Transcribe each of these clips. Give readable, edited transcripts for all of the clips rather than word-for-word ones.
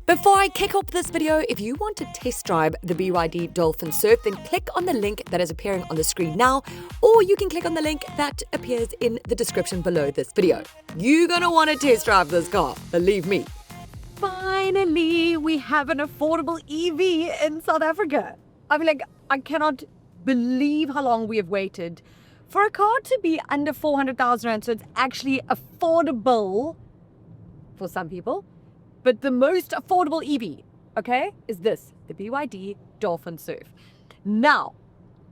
Before I kick off this video, if you want to test drive the BYD Dolphin Surf, then click on the link that is appearing on the screen now, or you can click on the link that appears in the description below this video. You're gonna want to test drive this car, believe me. Finally, we have an affordable EV in South Africa. I mean, I cannot believe how long we have waited for a car to be under 400,000 Rand, so it's actually affordable for some people. But the most affordable EV, okay, is this, the BYD Dolphin Surf. Now,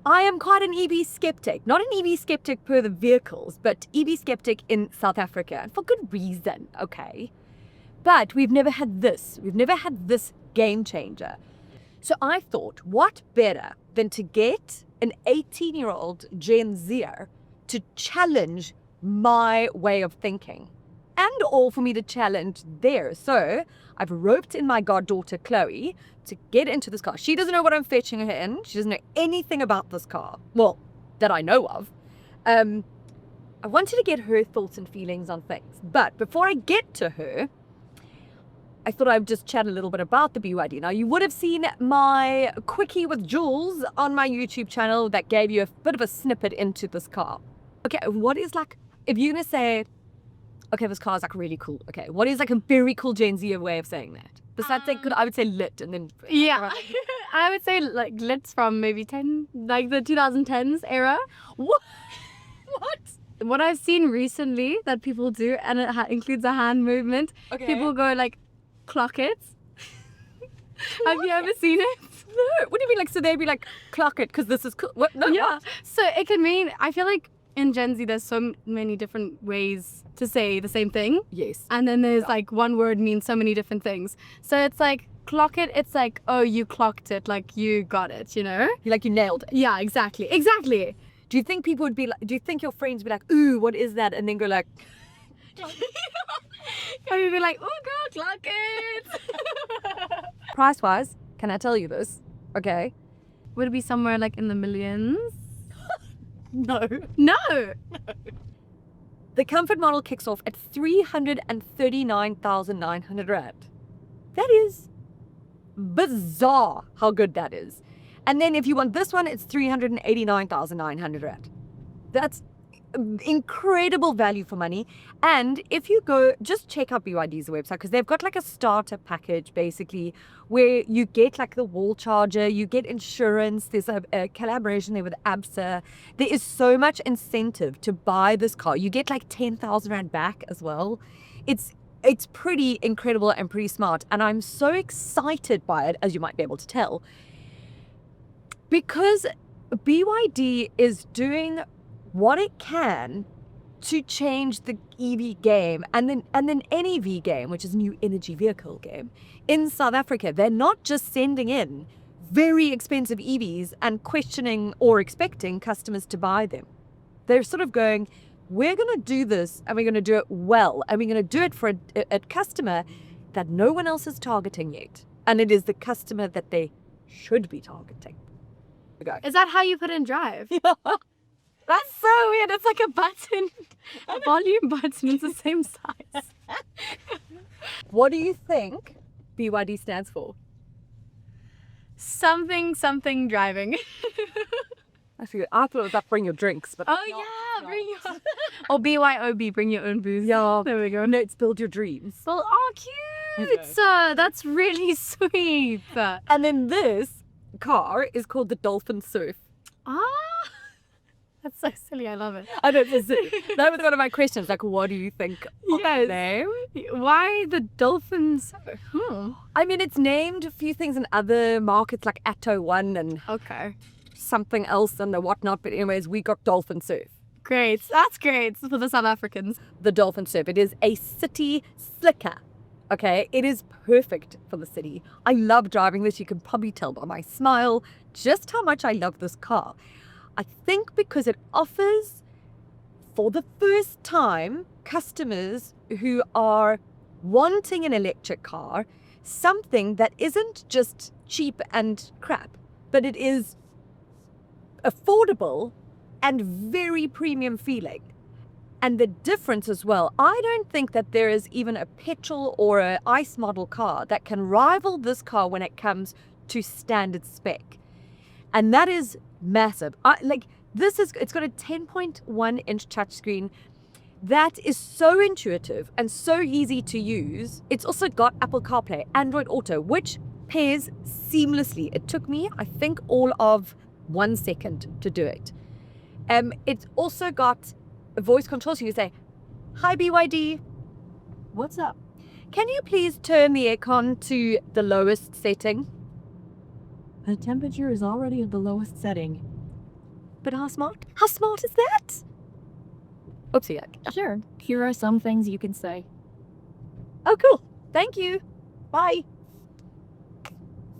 I am quite an EV skeptic. Not an EV skeptic per the vehicles, but EV skeptic in South Africa. And for good reason, okay? But we've never had this. We've never had this game changer. So I thought, what better than to get an 18-year-old Gen Zer to challenge my way of thinking? And all for me to challenge theirs. So I've roped in my goddaughter Chloe to get into this car. She doesn't know what I'm fetching her in. She doesn't know anything about this car. Well, that I know of. I wanted to get her thoughts and feelings on things. But before I get to her, I thought I would just chat a little bit about the BYD. Now, you would have seen my quickie with Jules on my YouTube channel that gave you a bit of a snippet into this car. Okay, what is if you're going to say, okay, this car is really cool. Okay, what is a very cool Gen Z way of saying that? Besides I would say lit and then... Yeah, I would say lit's from maybe the 2010s era. What? What I've seen recently that people do, and it includes a hand movement. Okay. People go clock it. Have you ever seen it? No. What do you mean? So they'd be clock it because this is cool. What? No. Yeah. What? So it can mean, I feel in Gen Z, there's so many different ways to say the same thing. Yes. And then there's one word means so many different things. So it's clock it, it's oh, you clocked it, you got it, you know? You nailed it. Yeah, exactly. Do you think people would be do you think your friends would be ooh, what is that? And then go And you'd be oh girl, clock it. Price-wise, can I tell you this? Okay. Would it be somewhere in the millions? No. No. The comfort model kicks off at 339,900 Rand. That is bizarre how good that is. And then if you want this one, it's 389,900 Rand. That's incredible value for money. And if you go, just check out BYD's website, because they've got a starter package basically where you get the wall charger, you get insurance, there's a collaboration there with ABSA. There is so much incentive to buy this car. You get 10,000 Rand back as well. It's pretty incredible and pretty smart. And I'm so excited by it, as you might be able to tell, because BYD is doing what it can to change the EV game and then NEV game, which is new energy vehicle game, in South Africa. They're not just sending in very expensive EVs and questioning or expecting customers to buy them. They're sort of going, we're going to do this and we're going to do it well, and we're going to do it for a customer that no one else is targeting yet. And it is the customer that they should be targeting. Is that how you put in drive? Yeah. That's so weird. It's a button, a volume button. It's the same size. What do you think BYD stands for? Something driving. I thought it was bring your drinks, but bring your or BYOB, bring your own booze. Yeah, there we go. No, it's build your dreams. Well, cute. That's really sweet. And then this car is called the Dolphin Surf. That's so silly. I love it. I know. That was one of my questions. What do you think of the name? Why the Dolphin Surf? I mean, it's named a few things in other markets like Atto One and something else and the whatnot. But anyways, we got Dolphin Surf. Great. That's great for the South Africans. The Dolphin Surf. It is a city slicker. Okay, it is perfect for the city. I love driving this. You can probably tell by my smile just how much I love this car. I think because it offers, for the first time, customers who are wanting an electric car, something that isn't just cheap and crap, but it is affordable and very premium feeling. And the difference as well, I don't think that there is even a petrol or a ICE model car that can rival this car when it comes to standard spec. And that is massive. It's got a 10.1 inch touchscreen that is so intuitive and so easy to use. It's also got Apple CarPlay, Android Auto, which pairs seamlessly. It took me, I think, all of 1 second to do it. It's also got a voice control, so you say, "Hi BYD, what's up? Can you please turn the aircon to the lowest setting?" The temperature is already at the lowest setting. But how smart? How smart is that? Oopsie. Sure. Here are some things you can say. Oh, cool. Thank you. Bye.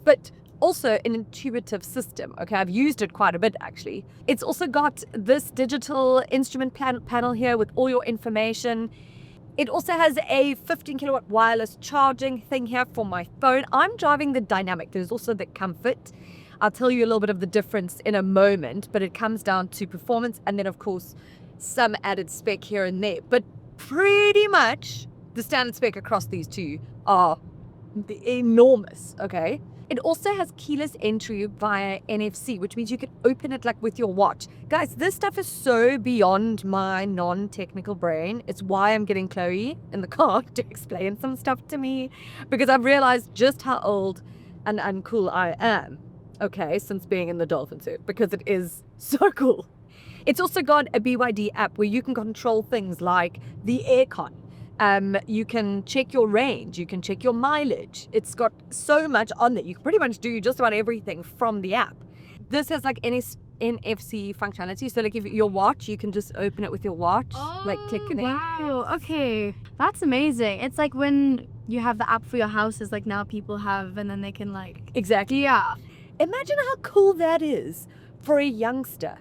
But also an intuitive system. Okay, I've used it quite a bit actually. It's also got this digital instrument panel here with all your information. It also has a 15 kilowatt wireless charging thing here for my phone. I'm driving the Dynamic. There's also the Comfort. I'll tell you a little bit of the difference in a moment, but it comes down to performance and then of course some added spec here and there. But pretty much the standard spec across these two are enormous, okay? It also has keyless entry via NFC, which means you can open it like with your watch. Guys, this stuff is so beyond my non-technical brain. It's why I'm getting Chloe in the car to explain some stuff to me, because I've realized just how old and uncool I am, okay, since being in the Dolphin Surf, because it is so cool. It's also got a BYD app where you can control things like the aircon. You can check your range, you can check your mileage. It's got so much on it. You can pretty much do just about everything from the app. This has like NFC functionality. So like if your watch, you can just open it with your watch, like click in there. Wow, okay. That's amazing. It's like when you have the app for your houses, like now people have, and then they can like... Exactly. Yeah. Imagine how cool that is for a youngster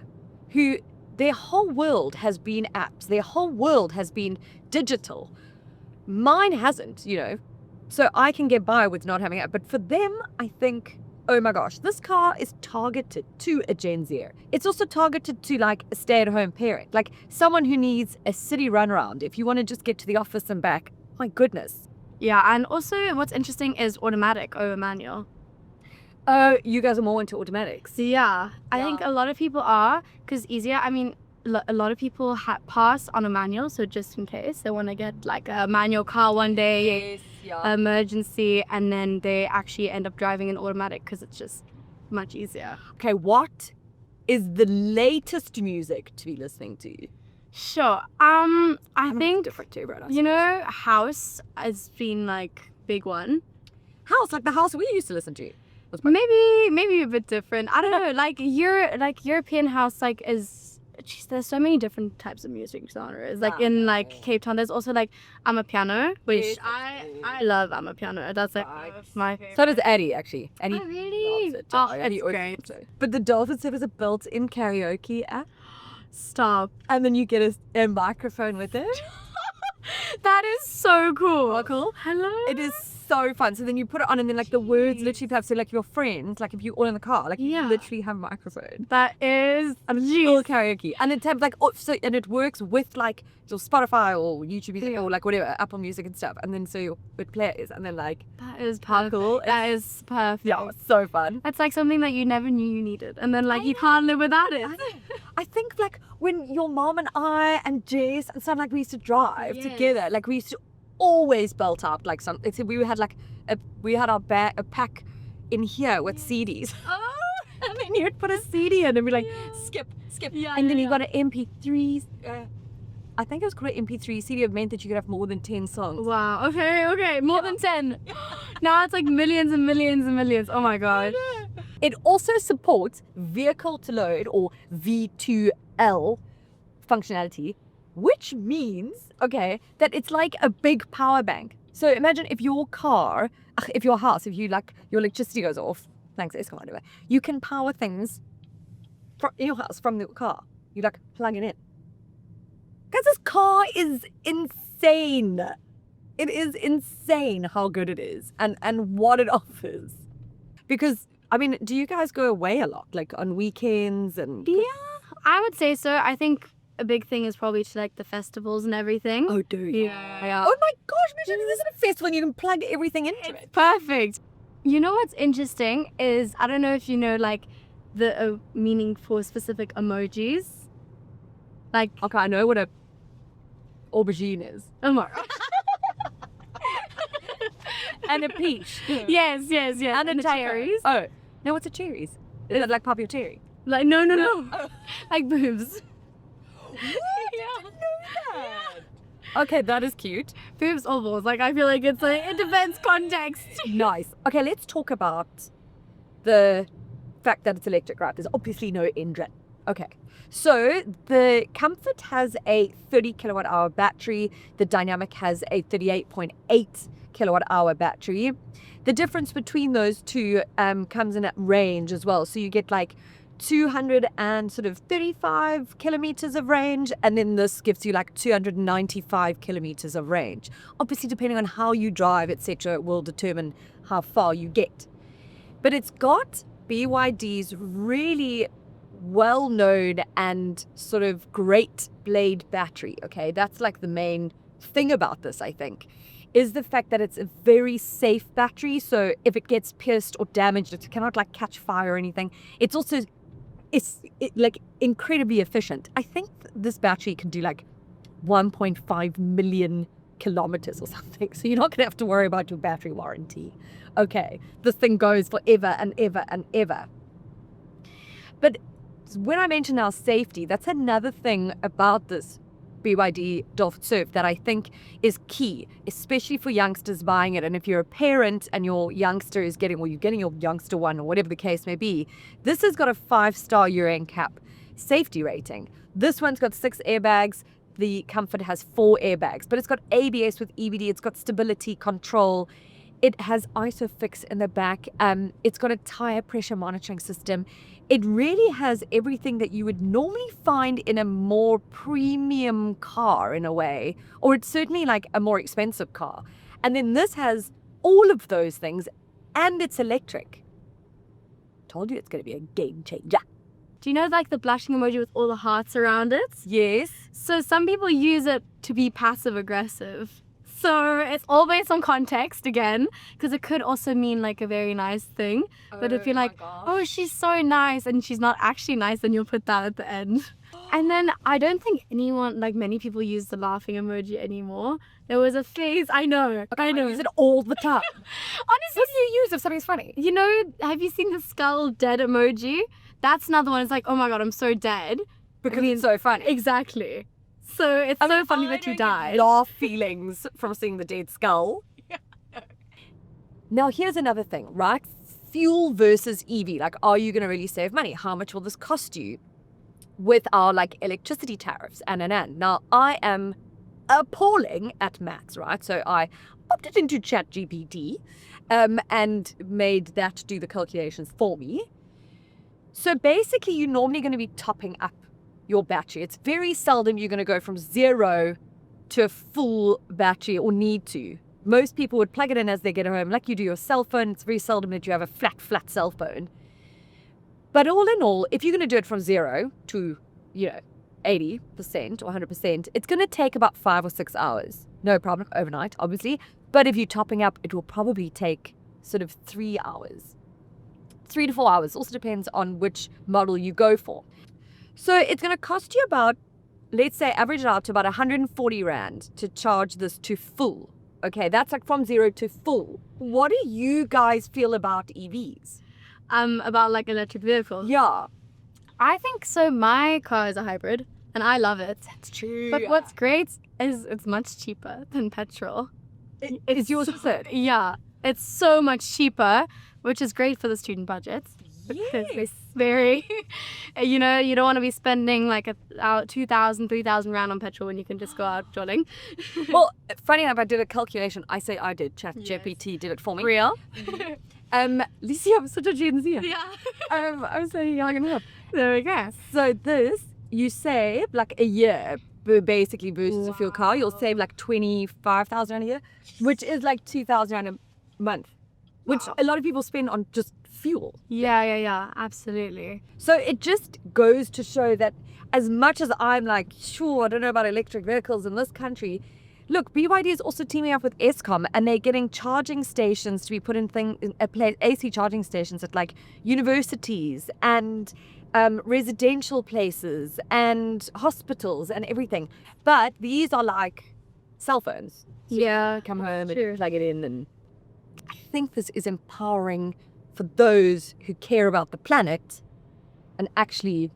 who their whole world has been apps. Their whole world has been digital. Mine hasn't, you know, so I can get by with not having it. But for them, I think, oh my gosh, this car is targeted to a Gen Zer. It's also targeted to like a stay-at-home parent, like someone who needs a city runaround. If you want to just get to the office and back, my goodness. Yeah, and also what's interesting is automatic over manual. Oh, you guys are more into automatics. Yeah, I think a lot of people are, because easier. I mean, a lot of people pass on a manual, so just in case they want to get like a manual car one day, emergency, and then they actually end up driving an automatic because it's just much easier. Okay, what is the latest music to be listening to? Sure. I think different too, right? You know, house has been like big one. House, like the house we used to listen to. Maybe a bit different. I don't know. Like European house, like is. Jeez, there's so many different types of music genres. Like in like Cape Town, there's also like Amapiano, which I love Amapiano. That's like my favorite. So does Eddie actually. Eddie Oh, really? loves it. Oh, Eddie it's great. But the Dolphin Surf is a built-in karaoke app, Stop. and then you get a microphone with it. That is so cool. Oh, cool. Hello. It is so fun. So then you put it on, and then like the words literally play. So like your friends, like if you're all in the car, like you literally have a microphone. That is Full karaoke, and it tabs like and it works with like your Spotify or YouTube Music or like whatever, Apple Music and stuff. And then so your it plays, and then like that is perfect. That is perfect. Yeah, it's so fun. That's like something that you never knew you needed, and then like you can't live without it. I think like when your mom and I and Jess and some like we used to drive together, like we used to always belt out like some. We had like we had a pack in here with CDs. Oh. And then you'd put a CD in and be like skip, and then you got an MP3. I think it was called an MP3 CD. It meant that you could have more than 10 songs. Wow. Okay. More than 10. Now it's like millions and millions and millions. Oh my gosh. It also supports vehicle to load or V2L functionality, which means, okay, that it's like a big power bank. So imagine if your car, if your house, if you like your electricity goes off, thanks, it's whatever, you can power things from your house from the car. You like plug it in. Because this car is insane. It is insane how good it is and what it offers. Because, I mean, do you guys go away a lot, like on weekends and... Yeah, I would say so. I think a big thing is probably to like the festivals and everything. Oh, do you? Yeah. Oh my gosh, imagine this is a festival and you can plug everything into it. Perfect. You know what's interesting is, I don't know if you know like the meaning for specific emojis. Like, Okay, I know what a aubergine is. oh my. And a peach. Yes. And a cherries. Oh, no, what's a cherries? Is it like Poppy or cherry? Like, no. Oh. Like boobs. Okay, that is cute. Boobs or balls. Like, I feel like it's like, it depends context. Nice. Okay, let's talk about the fact that it's electric, right? There's obviously no engine. Okay. So the Comfort has a 30 kilowatt hour battery. The Dynamic has a 38.8 kilowatt hour battery. The difference between those two comes in at range as well. So you get like 235 kilometers of range, and then this gives you like 295 kilometers of range. Obviously, depending on how you drive, etc., it will determine how far you get. But it's got BYD's really well-known and sort of great blade battery. Okay, that's like the main thing about this, I think, is the fact that it's a very safe battery. So if it gets pierced or damaged, it cannot like catch fire or anything. It's also like incredibly efficient. I think this battery can do like 1.5 million kilometers or something. So you're not going to have to worry about your battery warranty. Okay, this thing goes forever and ever and ever. But when I mention now safety, that's another thing about this BYD Dolphin Surf that I think is key, especially for youngsters buying it. And if you're a parent and your youngster is getting, well, you're getting your youngster one or whatever the case may be, this has got a 5-star Euro NCAP safety rating. This one's got 6 airbags. The Comfort has 4 airbags, but it's got ABS with EBD. It's got stability control. It has ISOFIX in the back. It's got a tire pressure monitoring system. It really has everything that you would normally find in a more premium car in a way, or it's certainly like a more expensive car. And then this has all of those things, and it's electric. Told you it's going to be a game changer. Do you know like the blushing emoji with all the hearts around it? Yes. So some people use it to be passive aggressive. So it's all based on context again, because it could also mean like a very nice thing. But if you're like, oh, she's so nice, and she's not actually nice, then you'll put that at the end. And then I don't think many people use the laughing emoji anymore. There was a phase, I know. I use it all the time. Honestly, What do you use if something's funny? you know, have you seen the skull dead emoji? That's another one. It's like, oh my God, I'm so dead. Because it's so funny. Exactly. So it's so funny that you died. Laugh feelings from seeing the dead skull. Now here's another thing, right? Fuel versus EV. Like, are you going to really save money? How much will this cost you with our like electricity tariffs? And. Now I am appalling at maths, right? So I opted into ChatGPT and made that do the calculations for me. So basically, you're normally going to be topping up your battery. It's very seldom you're going to go from 0 to a full battery or need to. Most people would plug it in as they get home, like you do your cell phone. It's very seldom that you have a flat cell phone. But all in all, if you're going to do it from 0 to, 80% or 100%, it's going to take about 5 or 6 hours. No problem, overnight, obviously. But if you're topping up, it will probably take sort of 3 hours. 3 to 4 hours. Also depends on which model you go for. So it's going to cost you about, let's say, average it out to about 140 Rand to charge this to full. Okay, that's like from 0 to full. What do you guys feel about EVs? About like electric vehicles. Yeah. I think so. My car is a hybrid and I love it. That's true. But what's great is it's much cheaper than petrol. Is yours a third? Yeah, it's so much cheaper, which is great for the student budgets. Because it's very, you don't want to be spending like 2,000, 3,000 Rand on petrol when you can just go out jolling. Well, funny enough, I did a calculation. I say I did. ChatGPT did it for me. Real? Lucy, I'm such a Gen Zer. Yeah. I'm so young and hip. There we go. So this, you save like a year, basically versus a fuel car. You'll save like 25,000 Rand a year, which is like 2,000 Rand a month. which a lot of people spend on just fuel. Yeah, absolutely. So it just goes to show that as much as I'm like, sure, I don't know about electric vehicles in this country, look, BYD is also teaming up with Eskom, and they're getting charging stations to be put in AC charging stations at like universities and residential places and hospitals and everything. But these are like cell phones. Yeah, Come home Sure. and plug it in, and I think this is empowering for those who care about the planet and actually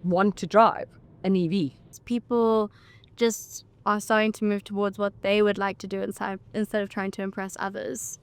want to drive an EV. people just are starting to move towards what they would like to do instead of trying to impress others.